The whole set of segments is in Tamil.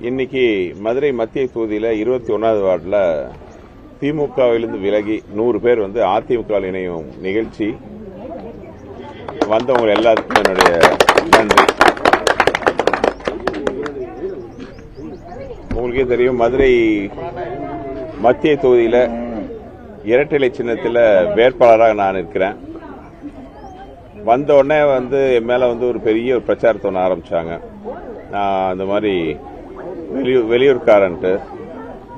இன்னைக்கு மதுரை மத்திய தொகுதியில் 21வது வார்டில் திமுகவிலிருந்து விலகி 100 பேர் வந்து அதிமுகவில் இணையும் நிகழ்ச்சி. வந்தவங்க எல்லாருக்கும் என்னுடைய நன்றி. உங்களுக்கே தெரியும், மதுரை மத்திய தொகுதியில் இரட்டை இலை சின்னத்தில் வேட்பாளராக நான் இருக்கிறேன். வந்த உடனே வந்து என் மேல வந்து ஒரு பெரிய ஒரு பிரச்சாரத்தை ஒன்று ஆரம்பிச்சாங்க. நான் அந்த மாதிரி வெளியூர்காரன்ட்டு.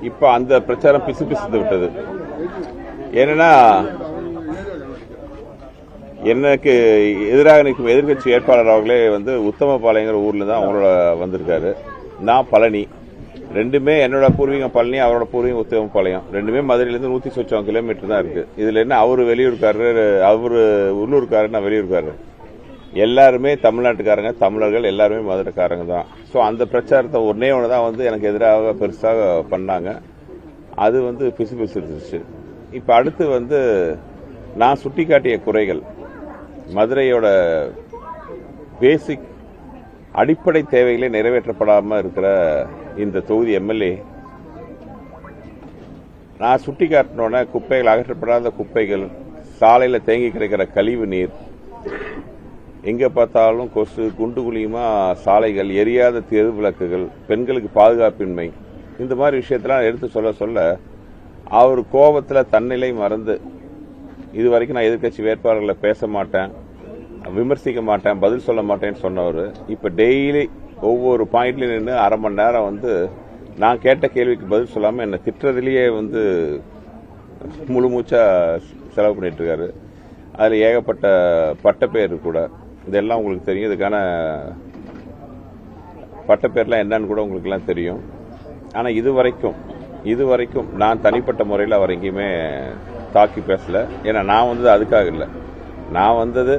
இப்ப அந்த பிரச்சாரம் பிசுபிசுத்து விட்டது. ஏன்னா எனக்கு எதிராக நிற்கும் எதிர்கட்சி வேட்பாளர் அவர்களே வந்து உத்தமபாளையங்கிற ஊர்ல தான் அவங்களோட வந்திருக்காரு. நான் பழனி, ரெண்டுமே என்னோட பூர்வீகம் பழனி, அவரோட பூர்வீகம் உத்தமபாளையம். ரெண்டுமே மதுரையிலிருந்து 100 கிலோமீட்டர் தான் இருக்கு. இதுல என்ன அவரு வெளியூர்காரரு, அவரு உள்ளூர்காரர், நான் வெளியூர்காரர். எல்லாருமே தமிழ்நாட்டுக்காரங்க, தமிழர்கள் எல்லாருமே மதுரைக்காரங்க தான். ஸோ அந்த பிரச்சாரத்தை ஒன்னே ஒன்று தான் வந்து எனக்கு எதிராக பெருசாக பண்ணாங்க. அது வந்து பிசுபிசுச்சு. இப்போ அடுத்து வந்து நான் சுட்டிக்காட்டிய குறைகள், மதுரையோட பேசிக் அடிப்படை தேவைகளே நிறைவேற்றப்படாமல் இருக்கிற இந்த தொகுதி எம்எல்ஏ, நான் சுட்டிக்காட்டினோட குப்பைகள், அகற்றப்படாத குப்பைகள், சாலையில் தேங்கி கிடைக்கிற கழிவு நீர், எங்க பார்த்தாலும் கொசு, குண்டு குழியுமா சாலைகள், எரியாத தெரு விளக்குகள், பெண்களுக்கு பாதுகாப்பின்மை, இந்த மாதிரி விஷயத்தெல்லாம் எடுத்து சொல்ல அவர் கோபத்தில் தன்னிலை மறந்து, இது வரைக்கும் நான் எதிர்கட்சி வேட்பாளர்களை பேச மாட்டேன், விமர்சிக்க மாட்டேன், பதில் சொல்ல மாட்டேன்னு சொன்னவர் இப்ப டெய்லி ஒவ்வொரு பாயிண்ட்ல நின்று அரை மணி நேரம் வந்து நான் கேட்ட கேள்விக்கு பதில் சொல்லாம என்ன திட்டுறதுலயே வந்து முழு மூச்சா செலவு பண்ணிட்டு இருக்காரு. அதுல ஏகப்பட்ட பட்டப்பேர் கூட, இதெல்லாம் உங்களுக்கு தெரியும். இதுக்கான பட்டப்பேர்லாம் என்னன்னு கூட உங்களுக்கு எல்லாம் தெரியும். ஆனா இதுவரைக்கும் நான் தனிப்பட்ட முறையில் அவர் எங்கேயுமே தாக்கி பேசல. ஏன்னா நான் வந்தது அதுக்காக இல்லை. நான் வந்தது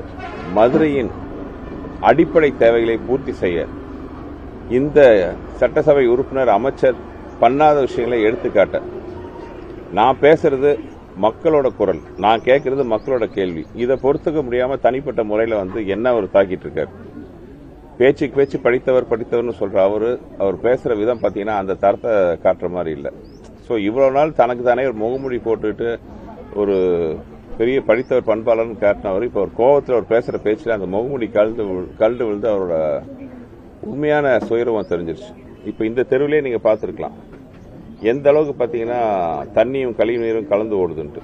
மதுரையின் அடிப்படை தேவைகளை பூர்த்தி செய்ய. இந்த சட்டசபை உறுப்பினர், அமைச்சர் பண்ணாத விஷயங்களை எடுத்துக்காட்ட. நான் பேசுறது மக்களோட குரல், நான் கேட்கறது மக்களோட கேள்வி. இதை பொறுத்துக்க முடியாம தனிப்பட்ட முறையில் வந்து என்ன அவர் தாக்கிட்டு இருக்காரு. பேச்சுக்கு பேச்சு படித்தவர்னு சொல்ற அவர் பேசுற விதம் பாத்தீங்கன்னா அந்த தரத்தை காட்டுற மாதிரி இல்லை. ஸோ இவ்வளவு நாள் தனக்கு தானே ஒரு முகமூடி போட்டுட்டு ஒரு பெரிய படித்தவர் பண்பாளர்னு காட்டினவர், இப்போ ஒரு கோபத்தில் அவர் பேசுற பேச்சுல அந்த முகமூடி கழுந்து விழுந்து அவரோட உண்மையான சுயரூபம் தெரிஞ்சிருச்சு. இப்போ இந்த தெருவிலே நீங்க பார்த்துருக்கலாம் எந்த அளவுக்கு பாத்தீங்கன்னா தண்ணியும் கழிவு நீரும் கலந்து ஓடுதுன்ட்டு.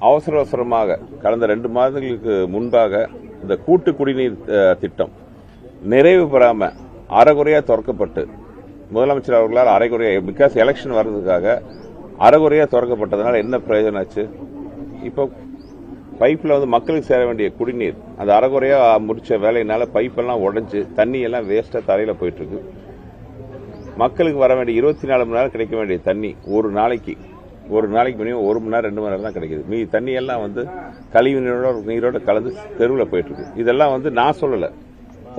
அவசரமாக கடந்த 2 மாதங்களுக்கு முன்பாக இந்த கூட்டு குடிநீர் திட்டம் நிறைவு பெறாம அரைகுறையா திறக்கப்பட்டு, முதலமைச்சர் அவர்களால் அரைகுறையா, பிகாஸ் எலெக்ஷன் வர்றதுக்காக அரைகுறையா திறக்கப்பட்டதுனால என்ன பிரயோஜனம் ஆச்சு? இப்போ பைப்ல வந்து மக்களுக்கு சேர வேண்டிய குடிநீர் அந்த அரைகுறையா முடிச்ச வேலையினால பைப்பெல்லாம் உடைஞ்சு தண்ணி எல்லாம் வேஸ்டா தரையில போயிட்டு இருக்கு. மக்களுக்கு வர வேண்டிய 24 மணி நேரம் கிடைக்க வேண்டிய தண்ணி ஒரு நாளைக்கு மினிமம் 1 மணி நேரம் 2 மணி நேரம் தான் கிடைக்குது. மீதி தண்ணி எல்லாம் வந்து கழிவு நீரோட கலந்து தெருவில் போயிட்டு இருக்கு. இதெல்லாம் வந்து நான் சொல்லல,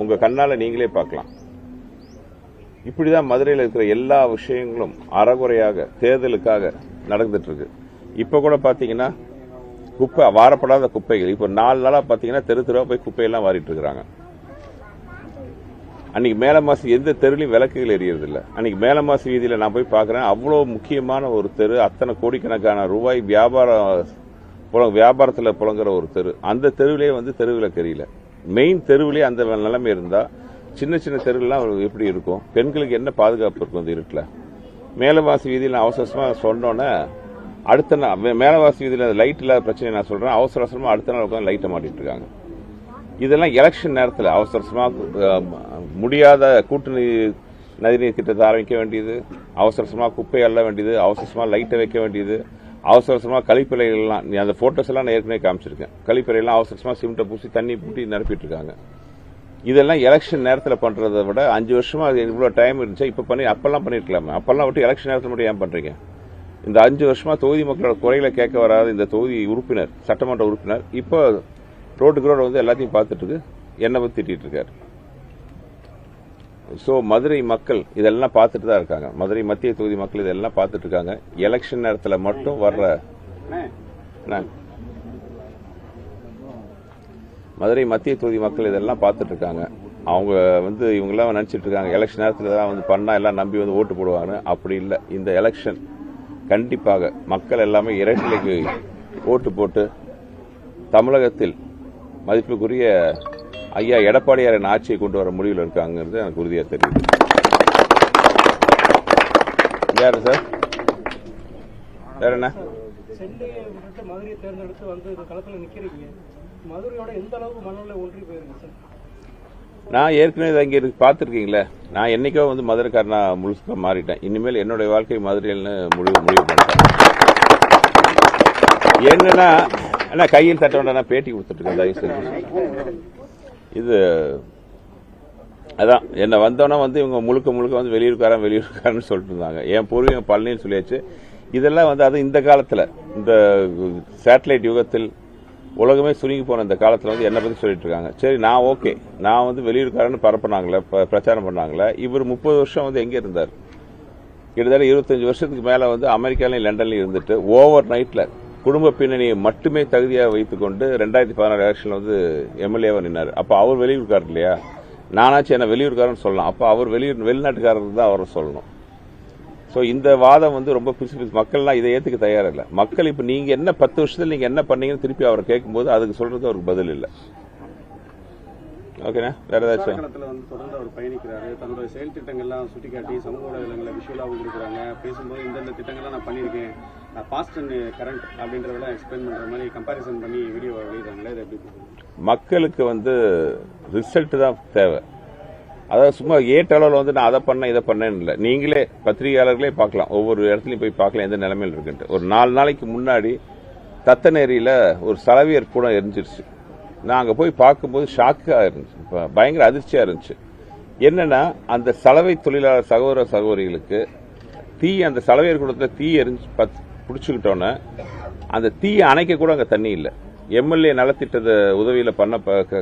உங்க கண்ணால நீங்களே பார்க்கலாம். இப்படிதான் மதுரையில் இருக்கிற எல்லா விஷயங்களும் அறகுறையாக தேர்தலுக்காக நடந்துட்டு இருக்கு. இப்ப கூட பாத்தீங்கன்னா குப்பை, வாரப்படாத குப்பைகள் இப்ப 4 நாளா பாத்தீங்கன்னா தெருவா போய் குப்பையெல்லாம் வாரிட்டு இருக்கிறாங்க. அன்னைக்கு மேலமாசி எந்த தெருலையும் விளக்குகள் எரியறது இல்ல. அன்னைக்கு மேலமாசி வீதியில நான் போய் பாக்குறேன், அவ்வளவு முக்கியமான ஒரு தெரு, அத்தனை கோடிக்கணக்கான ரூபாய் வியாபாரத்துல புழங்குற ஒரு தெரு, அந்த தெருவிலே வந்து தெருவிளக்கு எரியல. மெயின் தெருவிலே அந்த நிலைமை இருந்தா சின்ன சின்ன தெருவெல்லாம் எப்படி இருக்கும்? பெண்களுக்கு என்ன பாதுகாப்பு இருக்கும் அந்த இருட்டுல? மேலவாசி வீதியில் அவசரமா சொன்னோன்னே அடுத்த நாள் மேலவாசி வீதியில் லைட் இல்லாத பிரச்சனை நான் சொல்றேன், அவசரமா அடுத்த நாள் உட்காந்து லைட்டை மாட்டிட்டு இருக்காங்க. இதெல்லாம் எலெக்ஷன் நேரத்தில் அவசரமா முடியாத கூட்டு நதிநீர் திட்டத்தை ஆரம்பிக்க வேண்டியது, அவசரமா குப்பை அள்ள வேண்டியது, அவசரமா லைட்டை வைக்க வேண்டியது, அவசரமா கழிப்பறைகள்லாம், அந்த போட்டோஸ் எல்லாம் நான் ஏற்கனவே காமிச்சிருக்கேன். கழிப்பறையெல்லாம் அவசரமா சிமெண்ட்டை பூசி தண்ணி பூட்டி நிரப்பிட்டு இருக்காங்க. இதெல்லாம் எலெக்ஷன் நேரத்தில் பண்றதை விட 5 வருஷமா அது இவ்வளவு டைம் இருந்துச்சு, இப்ப பண்ணி அப்பெல்லாம் பண்ணிருக்கலாமே. அப்பெல்லாம் விட்டு எலெக்ஷன் நேரத்தில் மட்டும் ஏன் பண்றீங்க? இந்த 5 வருஷமா தொகுதி மக்களோட குறைகளை கேட்க வராத இந்த தொகுதி உறுப்பினர், சட்டமன்ற உறுப்பினர் இப்போ ரோட்டுக்கு ரோடு வந்து எல்லாத்தையும் பார்த்துட்டு இருக்கு, என்ன பத்தி திட்டிட்டு இருக்காரு. சோ மதுரை மக்கள் இதெல்லாம் பார்த்துட்டு தான் இருக்காங்க. மதுரை மத்திய தொகுதி மக்கள் இதெல்லாம் பார்த்துட்டு இருக்காங்க. எலெக்ஷன் நேரத்தில் மட்டும் வர்ற மதுரை மத்திய தொகுதி மக்கள் இதெல்லாம் பார்த்துட்டு இருக்காங்க. அவங்க வந்து இவங்கெல்லாம் நினைச்சிட்டு இருக்காங்க எலெக்ஷன் நேரத்தில் தான் வந்து பண்ணா எல்லாம் நம்பி வந்து ஓட்டு போடுவாங்க. அப்படி இல்லை. இந்த எலெக்ஷன் கண்டிப்பாக மக்கள் எல்லாமே இரட்டைக்கு ஓட்டு போட்டு தமிழகத்தில் மதிப்புக்குரிய ஐயா எடப்பாடியாரின் ஆட்சியை கொண்டு வர முடிவில் இருக்காங்கிறது எனக்கு உறுதியாக தெரியுது. யாரு சார்? வேற என்ன? மதுரையை தேர்ந்தெடுத்து வந்து களத்தில் நிற்கிறீங்க. மதுரையோட எந்த அளவுக்கு மனநிலை ஒன்றி போயிருங்க சார்? நான் ஏற்கனவே இங்கே பார்த்துருக்கீங்களே, நான் என்னைக்கோ வந்து மதுரைக்காரனா முழுசுக்க மாறிட்டேன். இனிமேல் என்னுடைய வாழ்க்கை மதுரையில்னு முடிவு பண்ணிட்டேன். என்னன்னா கையில் தட்ட வேண்டாம் பேட்டி கொடுத்துட்டு இருக்கேன். தயவு செஞ்சு இது அதான் என்ன வந்தோன்னா வந்து இவங்க முழுக்க வந்து வெளியூர்காரன்னு சொல்லிட்டு இருந்தாங்க. என் பூர்வீகம் பழனின்னு சொல்லியாச்சு. இதெல்லாம் வந்து அது இந்த காலத்தில் இந்த சேட்டலைட் யுகத்தில் உலகமே சுருங்கி போன இந்த காலத்தில் வந்து என்னை பற்றி சொல்லிட்டு இருக்காங்க. சரி, நான் ஓகே, நான் வந்து வெளியூர்காரன்னு பரப்புனாங்களே, பிரச்சாரம் பண்ணாங்களே. இவர் 30 வருஷம் வந்து எங்கே இருந்தார்? கிட்டத்தட்ட 25 வருஷத்துக்கு மேலே வந்து அமெரிக்காலையும் லண்டன்லையும் இருந்துட்டு ஓவர் நைட்டில் குடும்ப பின்னணியை மட்டுமே தகுதியாக வைத்துக்கொண்டு 2016 எலெக்ஷனில் வந்து எம்எல்ஏவாக நின்னார். அப்போ அவர் வெளியூர்காரர் இல்லையா? நானாச்சும் என்ன வெளியூர்காரன்னு சொல்லலாம். அப்போ அவர் வெளிநாட்டுக்காரர் தான் அவரை சொல்லணும். ஸோ இந்த வாதம் வந்து ரொம்ப பிசு மக்கள்லாம் இதை ஏற்றுக்க தயாராக இல்லை. மக்கள் இப்போ நீங்கள் என்ன 10 வருஷத்தில் நீங்கள் என்ன பண்ணீங்கன்னு திருப்பி அவரை கேட்கும்போது அதுக்கு சொல்றது அவருக்கு பதில் இல்லை. ஓகேண்ணா, வேற ஏதாச்சும்? வந்து தொடர்ந்து அவர் பயணிக்கிறாரு. தன்னுடைய செயல் திட்டங்கள்லாம் சுட்டிக்காட்டி சமூக வலைதளங்களை விஷுவலாகவும் கொடுக்குறாங்க. பேசும்போது இந்த திட்டங்கள்லாம் நான் பண்ணியிருக்கேன், பாஸ்ட் அண்ட் கரண்ட் அப்படின்றதெல்லாம் எக்ஸ்பிளைன் பண்ற மாதிரி கம்பாரிசன் பண்ணி வீடியோ வெளியிடுறாங்களே, அது எப்படி? மக்களுக்கு வந்து ரிசல்ட் தான் தேவை. அதாவது சும்மா ஏற்றளவில் வந்து நான் அதை பண்ணேன் இதை பண்ணேன்னு இல்லை. நீங்களே பத்திரிகையாளர்களே பார்க்கலாம், ஒவ்வொரு இடத்துலையும் போய் பார்க்கலாம் எந்த நிலைமையில் இருக்குன்ட்டு. ஒரு 4 நாளைக்கு முன்னாடி தத்தநேரியில் ஒரு சலவியர் கூட எரிஞ்சிருச்சு. நான் அங்கே போய் பார்க்கும்போது ஷாக்காக இருந்துச்சு, பயங்கர அதிர்ச்சியாக இருந்துச்சு. என்னன்னா அந்த சலவை தொழிலாளர் சகோதர சகோதரிகளுக்கு அந்த சலவையர் கூடத்தில் தீ எரிஞ்சு பிடிச்சுக்கிட்டோன்னே அந்த தீயை அணைக்க கூட அங்கே தண்ணி இல்லை. எம்எல்ஏ நலத்திட்டத உதவியில்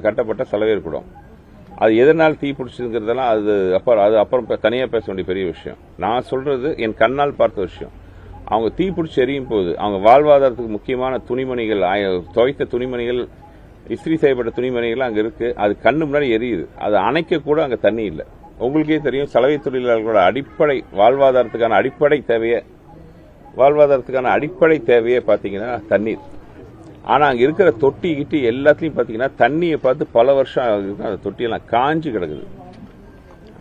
கட்டப்பட்ட சலவையர் கூடம். அது எதனால் தீ பிடிச்சதுங்கிறதெல்லாம் அது அப்புறம் தனியாக பேச வேண்டிய பெரிய விஷயம். நான் சொல்றது என் கண்ணால் பார்த்த விஷயம். அவங்க தீ பிடிச்சி எரியும் போது அவங்க வாழ்வாதாரத்துக்கு முக்கியமான துணிமணிகள், துவைத்த துணிமணிகள், இஸ்திரி செய்யப்பட்ட துணிமணிகள் அங்கே இருக்கு. அது கண்ணு முன்னாடி எரியுது. அது அணைக்க கூட அங்கே தண்ணி இல்லை. உங்களுக்கே தெரியும், சலவை தொழிலாளர்களோட அடிப்படை வாழ்வாதாரத்துக்கான அடிப்படை தேவையே பார்த்தீங்கன்னா தண்ணீர். ஆனால் அங்கே இருக்கிற தொட்டி கிட்டி எல்லாத்துலையும் பார்த்தீங்கன்னா தண்ணியை பார்த்து பல வருஷம் அந்த தொட்டியெல்லாம் காஞ்சி கிடக்குது.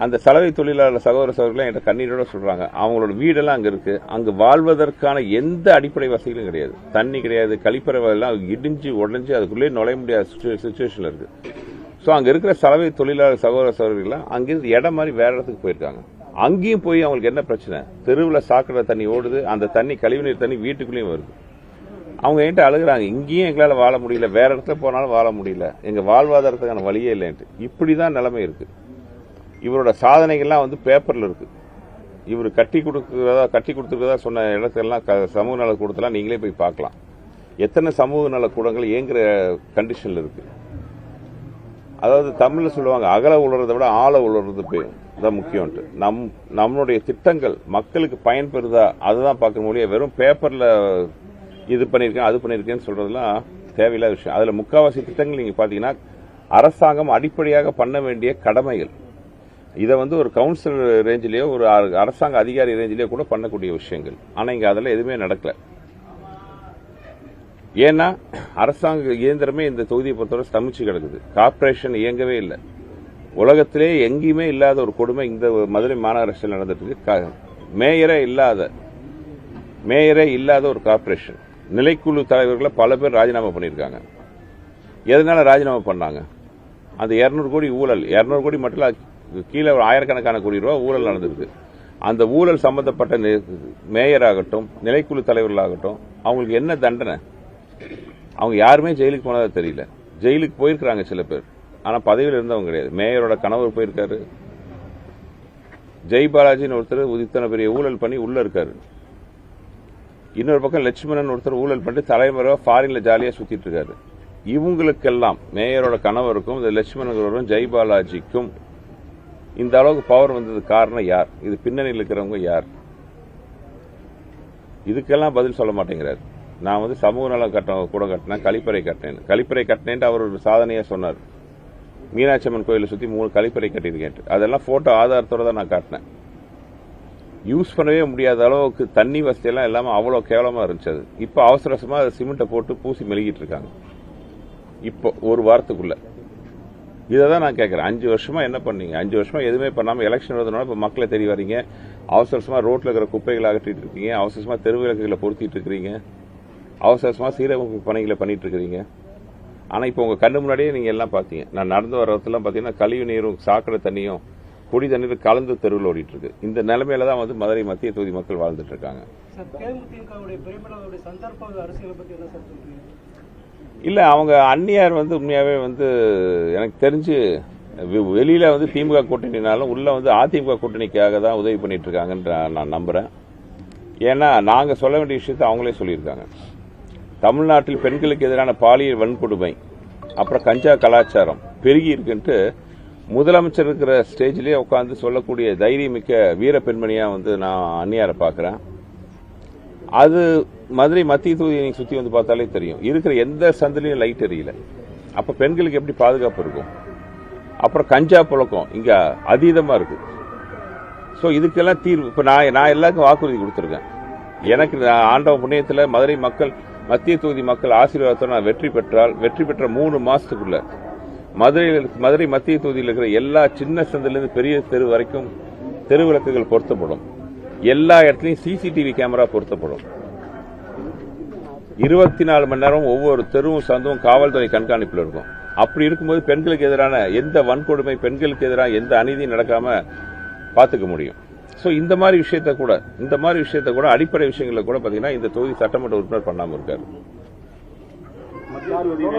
அந்த சலவை தொழிலாளர் சகோதர சகோதரர்கள் என்கிட்ட கண்ணீரோட சொல்றாங்க, அவங்களோட வீடெல்லாம் அங்கே இருக்கு, அங்கே வாழ்வதற்கான எந்த அடிப்படை வசதிகளும் கிடையாது. தண்ணி கிடையாது, கழிப்பறை எல்லாம் இடிஞ்சு உடஞ்சி அதுக்குள்ளே நுழைய முடியாத சுச்சுவேஷன்ல இருக்கு. ஸோ அங்கே இருக்கிற சலவை தொழிலாளர் சகோதர சகோதரிகள்லாம் அங்கிருந்து இடம் மாதிரி வேற இடத்துக்கு போயிருக்காங்க. அங்கேயும் போய் அவங்களுக்கு என்ன பிரச்சனை? தெருவில் சாக்கடை தண்ணி ஓடுது, அந்த தண்ணி கழிவுநீர் தண்ணி வீட்டுக்குள்ளேயும் வருது. அவங்க என்கிட்ட அழுகுறாங்க, இங்கேயும் எங்களால் வாழ முடியல, வேற இடத்துல போனாலும் வாழ முடியல, எங்க வாழ்வாதாரத்துக்கான வழியே இல்லைன்ட்டு. இப்படிதான் நிலைமை இருக்கு. இவரோட சாதனைகள்லாம் வந்து பேப்பர்ல இருக்கு. இவர் கட்டி கொடுத்துருக்கதா சொன்ன இடத்தெல்லாம் சமூக நல கூடத்தெல்லாம் நீங்களே போய் பார்க்கலாம். எத்தனை சமூக நல கூடங்கள் இயங்குற கண்டிஷன்ல இருக்கு. அதாவது தமிழ்ல சொல்லுவாங்க, அகல உலர்றதை விட ஆழ உலர்றது தான் முக்கியம்ட்டு. நம்மளுடைய திட்டங்கள் மக்களுக்கு பயன்பெறுதா அதுதான் பார்க்க முடியும். வெறும் பேப்பர்ல இது பண்ணிருக்கேன் அது பண்ணிருக்கேன்னு சொல்றதுலாம் தேவையில்லாத விஷயம். அதுல முக்காவாசி திட்டங்கள் நீங்க பாத்தீங்கன்னா அரசாங்கம் அடிப்படையாக பண்ண வேண்டிய கடமைகள். இதை வந்து ஒரு கவுன்சில் ரேஞ்சிலேயோ ஒரு அரசாங்க அதிகாரி ரேஞ்சிலேயோ கூட பண்ணக்கூடிய விஷயங்கள். ஆனா இங்க அதெல்லாம் எதுவுமே நடக்கல. ஏன்னா அரசாங்க இயந்திரமே இந்த தொகுதியை பொறுத்தவரை ஸ்தம்பிச்சு கிடக்குது. கார்பரேஷன் இயங்கவே இல்லை. உலகத்திலே எங்கேயுமே இல்லாத ஒரு கொடுமை இந்த மதுரை மாநகராட்சியில் நடந்துட்டு இருக்கு. மேயரே இல்லாத ஒரு கார்பரேஷன். நிலைக்குழு தலைவர்களை பல பேர் ராஜினாமா பண்ணியிருக்காங்க. எதனால ராஜினாமா பண்ணாங்க? அந்த 200 கோடி ஊழல், 200 கோடி மட்டும் கீழே ஒரு ஆயிரக்கணக்கான கோடி ரூபாய் ஊழல் நடந்திருக்கு. அந்த ஊழல் சம்பந்தப்பட்ட மேயர் ஆகட்டும், நிலைக்குழு தலைவர்களாகட்டும், அவங்களுக்கு என்ன தண்டனை? அவங்க யாருமே ஜெயிலுக்கு போனதா தெரியல. ஜெயிலுக்கு போயிருக்கிறாங்க சில பேர், ஆனா பதவியில் இருந்தவங்க கிடையாது. மேயரோட கணவர் போயிருக்காரு. ஜெய் பாலாஜின்னு ஒருத்தர் இத்தனை பெரிய ஊழல் பண்ணி உள்ள இருக்காரு. இன்னொரு பக்கம் லட்சுமணன் ஒருத்தர் ஊழல் பண்ணிட்டு தலைமுறை ஃபாரின்ல ஜாலியா சுத்திட்டு இருக்காரு. இவங்களுக்கெல்லாம் மேயரோட கணவருக்கும் இந்த லட்சுமணன் ஜெய் பாலாஜிக்கும் இந்த அளவுக்கு பவர் வந்தது காரணம் யார்? இது பின்னணியில் இருக்கிறவங்க யார்? இதுக்கெல்லாம் பதில் சொல்ல மாட்டேங்கிறார். நான் வந்து சமூக நல கூட கட்டினேன், கழிப்பறை கட்டினேன் அவர் ஒரு சாதனையா சொன்னார். மீனாட்சி அம்மன் கோயிலை சுற்றி 3 கழிப்பறை கட்டியிருக்கேன். அதெல்லாம் ஃபோட்டோ ஆதாரத்தோடு தான் நான் காட்டினேன். யூஸ் பண்ணவே முடியாத அளவுக்கு தண்ணி வசதியெல்லாம் எல்லாமே அவ்வளோ கேவலமாக இருந்துச்சு. அது இப்போ அவசரமாக சிமெண்ட்டை போட்டு பூசி மெழுகிட்டு இருக்காங்க. இப்போ ஒரு வாரத்துக்குள்ள இதை தான் நான் கேட்குறேன். 5 வருஷமா என்ன பண்ணீங்க? 5 வருஷமா எதுவுமே பண்ணாமல் எலெக்ஷன் வருதுனால இப்போ மக்களை தேடி வரீங்க. அவசரமாக ரோட்டில் இருக்கிற குப்பைகளை அகற்றிட்டு இருக்கீங்க. அவசரமாக தெரு விளக்குகளை பொருத்திட்டு இருக்கிறீங்க. அவசரமாக சீரமைப்பு பணிகளை பண்ணிட்டு இருக்கிறீங்க. ஆனால் இப்போ உங்கள் கண்ணு முன்னாடியே நீங்கள் எல்லாம் பார்த்தீங்க. நான் நடந்து வர இடத்துலாம் பார்த்தீங்கன்னா கழிவு நீரும் சாக்கடை தண்ணியும் குடி தண்ணீர் கலந்து தெருவில் ஓடிட்டு இருக்கு. இந்த நிலைமையில தான் வந்து மதுரை மத்திய தொகுதி மக்கள் வாழ்ந்துட்டு இருக்காங்க. இல்ல அவங்க அந்நியார் வந்து உண்மையாவே வந்து எனக்கு தெரிஞ்சு வெளியில வந்து திமுக கூட்டணினாலும் உள்ள வந்து அதிமுக கூட்டணிக்காக தான் உதவி பண்ணிட்டு இருக்காங்கன்ற நான் நம்புறேன். ஏன்னா நாங்க சொல்ல வேண்டிய விஷயத்தை அவங்களே சொல்லியிருக்காங்க. தமிழ்நாட்டில் பெண்களுக்கு எதிரான பாலியல் வன்கொடுமை அப்புறம் கஞ்சா கலாச்சாரம் பெருகி இருக்குன்ட்டு முதலமைச்சர் இருக்கிற ஸ்டேஜ்லயே உட்காந்து சொல்லக்கூடிய தைரியமிக்க வீர பெண்மணியா வந்து நான் அந்நியாரை பார்க்கிறேன். அது மதுரை மத்திய தொகுதியை நீங்க சுத்தி வந்து பார்த்தாலே தெரியும். இருக்கிற எந்த சந்திலையும் லைட் எரியல. அப்ப பெண்களுக்கு எப்படி பாதுகாப்பு இருக்கும்? அப்புறம் கஞ்சா புழக்கம் இங்க அதீதமா இருக்கு. சோ இதுக்கெல்லாம் தீர்வு இப்ப நான் எல்லாருக்கும் வாக்குறுதி கொடுத்திருக்கேன். எனக்கு ஆண்டவ புண்ணியத்துல மதுரை மக்கள் மத்திய தொகுதி மக்கள் ஆசீர்வாதத்தோடு நான் வெற்றி பெற்ற 3 மாசத்துக்குள்ள மதுரை மத்திய தொகுதியில் இருக்கிற எல்லா சின்ன சந்திலிருந்து பெரிய தெரு வரைக்கும் தெரு விளக்குகள் பொருத்தப்படும். எல்லா இடத்துலையும் சிசிடிவி கேமரா பொருத்தப்படும். 24 மணி நேரம் ஒவ்வொரு தெருவும் சந்தும் காவல்துறை கண்காணிப்பில் இருக்கும். அப்படி இருக்கும்போது பெண்களுக்கு எதிரான எந்த வன்கொடுமை, பெண்களுக்கு எதிரான எந்த அநீதியும் நடக்காம பாத்துக்க முடியும். சோ இந்த மாதிரி விஷயத்த கூட அடிப்படை விஷயங்களை கூட பாத்தீங்கன்னா இந்த தொகுதி சட்டமன்ற உறுப்பினர் பண்ணாம இருக்காரு.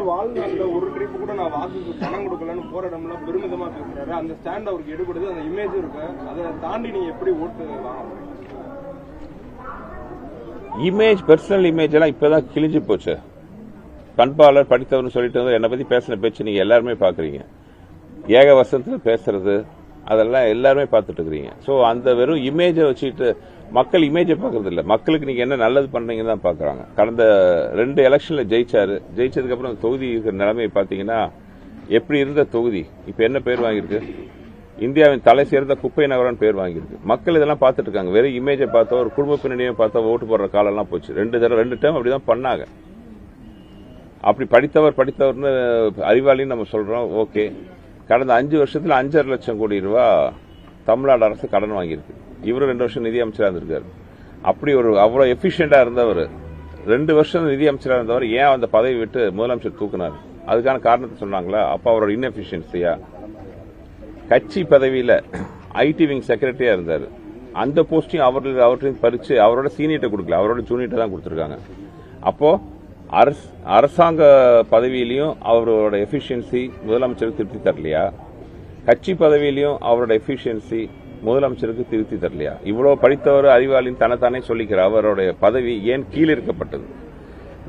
வாழ்நாள்ல ஒரு ட்ரிப் கூட நான் வாக்குக்கு பணம் கொடுக்கலன்னு போராடம்ல பெருமிதமா பேசுறாரு. அந்த ஸ்டாண்ட் அவருக்கு எடுபடுது, அந்த இமேஜ் இருக்கு. அதை தாண்டி நீங்க எப்படி ஓட்டு வாங்க? இமேஜ், பர்சனல் இமேஜ் எல்லாம் இப்பதான் கிழிஞ்சு போச்சு. பண்பாளர் படித்தவர்னு சொல்லிட்டு என்னை பத்தி பேசின பேச்சு நீங்க எல்லாருமே பாக்குறீங்க. ஏக வசனத்துல பேசுறது அதெல்லாம் எல்லாருமே பார்த்துட்டு இருக்கிறீங்க. சோ அந்த வெறும் இமேஜை வச்சுட்டு மக்கள் இமேஜை பாக்குறது இல்ல. மக்களுக்கு நீங்க என்ன நல்லது பண்றீங்கன்னு தான் பாக்குறாங்க. கடந்த 2 எலெக்ஷன்ல ஜெயிச்சதுக்கு அப்புறம் தொகுதி இருக்கிற நிலைமையை பாத்தீங்கன்னா எப்படி இருந்த தொகுதி இப்ப என்ன பேர் வாங்கியிருக்கு? இந்தியாவின் தலை சேர்ந்த குப்பை நகரம் பேர் வாங்கியிருக்கு. மக்கள் இதெல்லாம் பார்த்துட்டு இருக்காங்க. வெறும் இமேஜை பார்த்தா ஒரு குடும்ப பின்னணியை பார்த்தா ஓட்டு போடுற காலம் எல்லாம் போச்சு. 2 டைம் அப்படிதான் பண்ணாங்க. அப்படி படித்தவர்னு அறிவாளின்னு நம்ம சொல்றோம். ஓகே, கடந்த 5 வருஷத்துல 5.5 லட்சம் கோடி ரூபாய் தமிழ்நாடு அரசு கடன் வாங்கியிருக்கு. இவரு 2 வருஷம் நிதி அமைச்சரா இருந்திருக்காரு. அப்படி அவ்வளவு எபிஷியண்டா இருந்தவர் 2 வருஷம் நிதி அமைச்சரா இருந்தவர் ஏன் அந்த பதவி விட்டு முதலமைச்சர் தூக்குனார்? அதுக்கான காரணத்தை சொன்னாங்களா? அப்ப அவரோட இன்எபிஷியன்சியா? கட்சி பதவியில ஐடி விங் செக்ரட்டரியா இருந்தாரு. அந்த போஸ்டையும் அவர்கிட்ட பறிச்சு அவரோட சீனியர்ட்ட கொடுக்கல, அவரோட ஜூனியர்ட்ட தான் கொடுத்திருக்காங்க. அப்போ அரசாங்க பதவியிலையும் அவரோட எஃபிஷியன்சி முதலமைச்சருக்கு திருப்தி தரலையா? கட்சி பதவியிலையும் அவரோட எஃபிஷியன்சி முதலமைச்சருக்கு திருப்தி தரலையா? இவ்வளவு படித்தவர் அறிவாளின்னு தன்னைத்தானே சொல்லிக்கிற அவருடைய பதவி ஏன் கீழிருக்கப்பட்டது?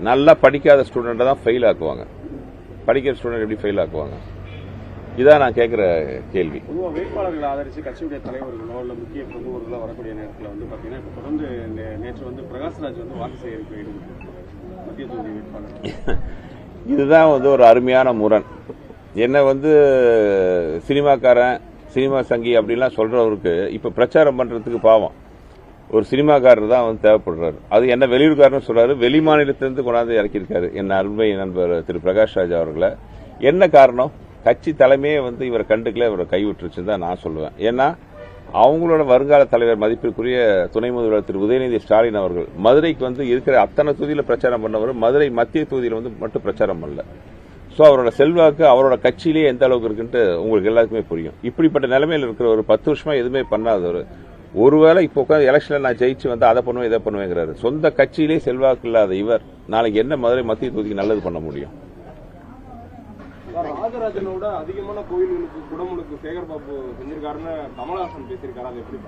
நல்லா படிக்காத ஸ்டூடெண்ட்டை தான் ஃபெயில் ஆக்குவாங்க. படிக்கிற ஸ்டூடெண்ட் எப்படி ஃபெயில் ஆக்குவாங்க? இதான் நான் கேட்கிற கேள்வி. வேட்பாளர்களை ஆதரிச்சு கட்சியுடைய தலைவர்களோ இல்ல முக்கிய பிரமுகர்களோ வரக்கூடிய நேரத்தில் வந்து பாத்தீங்கன்னா இப்ப தொடர்ந்து நேற்று வந்து பிரகாஷ்ராஜ் வந்து வாக்கு சேகரிப்பு ஈடுபட்டு மத்திய தொகுதி வேட்பாளர். இதுதான் வந்து ஒரு அருமையான முரண். என்ன வந்து சினிமாக்காரன், சினிமா சங்கி அப்படின்லாம் சொல்றவருக்கு இப்ப பிரச்சாரம் பண்றதுக்கு பாவம் ஒரு சினிமாக்காரர் தான் வந்து தேவைப்படுறாரு. அது என்ன வெளியூர்காரன்னு சொல்றாரு. வெளி மாநிலத்திலிருந்து கொண்டாந்து இறக்கியிருக்காரு என்ன அருமை நண்பர் திரு பிரகாஷ்ராஜ் அவர்களை. என்ன காரணம்? கட்சி தலைமையே வந்து இவரை கண்டுக்கல, இவரை கைவிட்டுருச்சுன்னு தான் நான் சொல்லுவேன். ஏன்னா அவங்களோட வருங்கால தலைவர் மதிப்பிற்குரிய துணை முதல்வர் திரு உதயநிதி ஸ்டாலின் அவர்கள் மதுரைக்கு வந்து இருக்கிற அத்தனை தொகுதியில பிரச்சாரம் பண்ணவர் மதுரை மத்திய தொகுதியில் வந்து மட்டும் பிரச்சாரம் பண்ணல. சோ அவரோட செல்வாக்கு அவரோட கட்சியிலேயே எந்த அளவுக்கு இருக்குன்ட்டு உங்களுக்கு எல்லாருக்குமே புரியும். இப்படிப்பட்ட நிலைமையில் இருக்கிற ஒரு 10 வருஷமா எதுவுமே பண்ணாதவர் ஒருவேளை இப்போ உட்காந்து எலெக்ஷன்ல நான் ஜெயிச்சு வந்து அதை பண்ணுவேன் இதை பண்ணுவேங்கிறாரு. சொந்த கட்சியிலே செல்வாக்கு இல்லாத இவர் நாளைக்கு என்ன மதுரை மத்திய தொகுதிக்கு நல்லது பண்ண முடியும்? ராஜராஜனோட அதிகமான கோயில்களுக்கு குடமுழுக்கு சேகர் பாபு செஞ்சிருக்காருன்னு கமலஹாசன் பேசியிருக்காரு. அது எப்படி?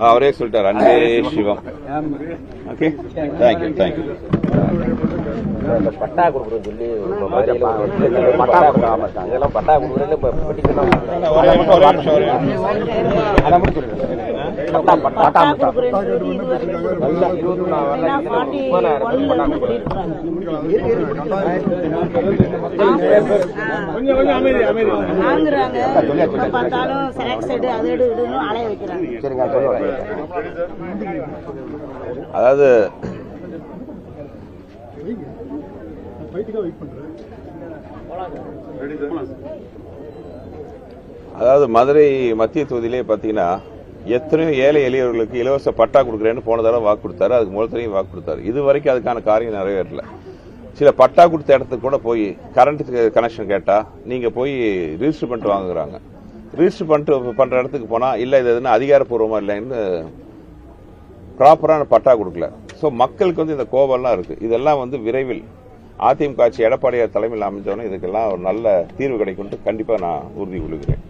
அவரே சொல்லிட்டார், அன்பே சிவம். Okay, thank you. பட்டா கொடுக்குறோம் சொல்லி பட்டா கொடுக்காம இருக்காங்க. பட்டா கொடுக்குறேன்னு பட்டா பார்த்தாலும் செலக்ட் அது அலைய வைக்கிறாங்க. சரிங்க சொல்லுவாங்க. அதாவது மதுரை மத்திய தொகுதியிலே பாத்தீங்கன்னா எத்தனையோ ஏழை எளியவர்களுக்கு இலவச பட்டா கொடுக்குறேன்னு போன தடவை வாக்கு கொடுத்தாரு, அதுக்கு முதல் வாக்கு கொடுத்தாரு. இது வரைக்கும் அதுக்கான காரியம் நிறைவேறல. சில பட்டா கொடுத்த இடத்துக்கு கூட போய் கரண்ட் கனெக்ஷன் கேட்டா நீங்க போய் ரிஜிஸ்டர் பண்ணிட்டு வாங்குறாங்க. ரிஜிஸ்டர் பண்ணிட்டு பண்ற இடத்துக்கு போனா இல்ல இது எதுனா அதிகாரப்பூர்வமா இல்லைன்னு ப்ராப்பரான பட்டா கொடுக்கல. சோ மக்களுக்கு வந்து இந்த கோபம்லாம் இருக்கு. இதெல்லாம் வந்து விரைவில் அதிமுக ஆட்சி எடப்பாடியார் தலைமையில் அமைஞ்சோன்னு இதுக்கெல்லாம் ஒரு நல்ல தீர்வு கிடைக்கும் கண்டிப்பா நான் உறுதி கொள்கிறேன்.